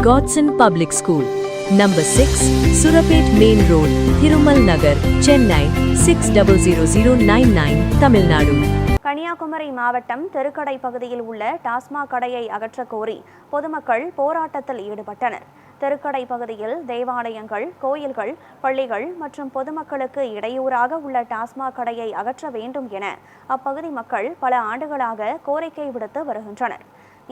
Godson Public School, Number 6, Surapet Main Road, Thirumal Nagar, Chennai 600099, Tamil Nadu. Kanyakumari மாவட்டம் தெருக்கடை பகுதியில் உள்ள டாஸ்மாக் கடையை அகற்றக் கோரி பொதுமக்கள் போராட்டத்தில் ஈடுபட்டனர். தெருக்கடை பகுதியில் தேவாலயங்கள், கோயில்கள், பள்ளிகள் மற்றும் பொதுமக்களுக்கு இடையூறாக உள்ள டாஸ்மாக் கடையை அகற்ற வேண்டும் என அப்பகுதி மக்கள் பல ஆண்டுகளாக கோரிக்கை விடுத்து வருகின்றனர்.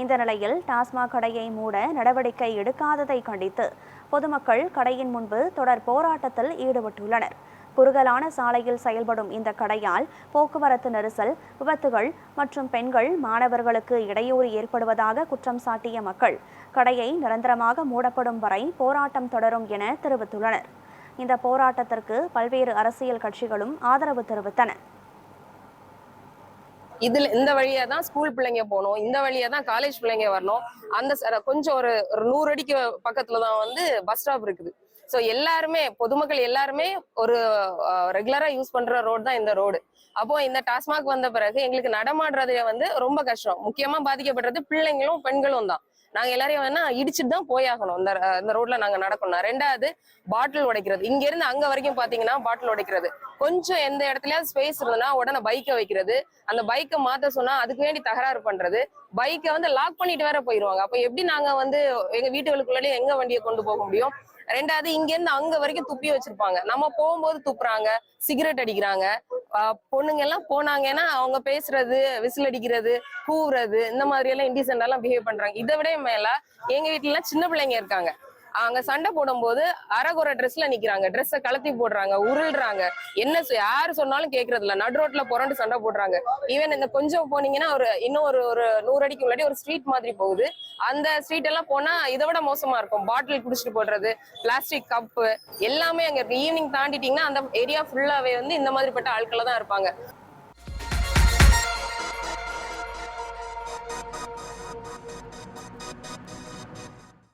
இந்த நிலையில் டாஸ்மாக் கடையை மூட நடவடிக்கை எடுக்காததை கண்டித்து பொதுமக்கள் கடையின் முன்பு தொடர் போராட்டத்தில் ஈடுபட்டுள்ளனர். குறுகலான சாலையில் செயல்படும் இந்த கடையால் போக்குவரத்து நெரிசல், விபத்துகள் மற்றும் பெண்கள், மாணவர்களுக்கு இடையூறு ஏற்படுவதாக குற்றம் சாட்டிய மக்கள் கடையை நிரந்தரமாக மூடப்படும் வரை போராட்டம் தொடரும் என தெரிவித்துள்ளனர். இந்த போராட்டத்திற்கு பல்வேறு அரசியல் கட்சிகளும் ஆதரவு தெரிவித்தன. இந்த வழியா தான் ஸ்கூல் பிள்ளைங்க போகணும், இந்த வழியா தான் காலேஜ் பிள்ளைங்க வரணும். அந்த கொஞ்சம் ஒரு 100 அடிக்கு பக்கத்துலதான் பஸ் ஸ்டாப் இருக்குது. ஸோ எல்லாருமே பொதுமக்கள் எல்லாருமே ஒரு ரெகுலரா யூஸ் பண்ற ரோடு தான் இந்த ரோடு. அப்போ இந்த டாஸ்மாக் வந்த பிறகு எங்களுக்கு நடமாடுறதே ரொம்ப கஷ்டம். முக்கியமா பாதிக்கப்படுறது பிள்ளைங்களும் பெண்களும் தான். நாங்க எல்லாரையும் இடிச்சுட்டு தான் போயாகணும். இந்த ரோட்ல நாங்க நடக்கணும். ரெண்டாவது பாட்டில் உடைக்கிறது. இங்க இருந்து அங்க வரைக்கும் பாத்தீங்கன்னா பாட்டில் உடைக்கிறது. கொஞ்சம் எந்த இடத்துலயாவது ஸ்பேஸ் இருந்ததுன்னா உடனே பைக்கை வைக்கிறது, அந்த பைக்கை மாத்த சொன்னா அதுக்கு வேண்டி தகராறு பண்றது, பைக்கை லாக் பண்ணிட்டு வேற போயிருவாங்க. அப்ப எப்படி நாங்க எங்க வீட்டுகளுக்குள்ளே எங்க வண்டியை கொண்டு போக முடியும்? ரெண்டாவது இங்க இருந்து அங்க வரைக்கும் துப்பி வச்சிருப்பாங்க. நம்ம போகும்போது துப்புறாங்க, சிகரெட் அடிக்கிறாங்க. பொண்ணுங்க எல்லாம் போனாங்கன்னா அவங்க பேசுறது, விசில் அடிக்கிறது, கூவுறது, இந்த மாதிரி எல்லாம் இன்டிசென்ட் எல்லாம் பிஹேவ் பண்றாங்க. இதை விட மேல எங்க வீட்டுல எல்லாம் சின்ன பிள்ளைங்க இருக்காங்க. அங்க சண்டை போடும்போது அரைகுறை ட்ரெஸ்ல நிக்கிறாங்க, ட்ரெஸ்ஸை கலத்தி போடுறாங்க, உருள்றாங்க. என்ன யாரு சொன்னாலும் கேட்கறது இல்ல, நடு ரோட்ல புரண்டு சண்டை போடுறாங்க. ஈவன் இந்த கொஞ்சம் போனீங்கன்னா இன்னும் ஒரு 100 அடிக்கு முன்னாடி ஒரு ஸ்ட்ரீட் மாதிரி போகுது. அந்த ஸ்ட்ரீட் எல்லாம் போனா இதை விட மோசமா இருக்கும். பாட்டில் குடிச்சிட்டு போடுறது, பிளாஸ்டிக் கப்பு எல்லாமே அங்க ஈவினிங் தாண்டிட்டீங்கன்னா அந்த ஏரியா ஃபுல்லாவே இந்த மாதிரிப்பட்ட ஆட்கள தான் இருப்பாங்க.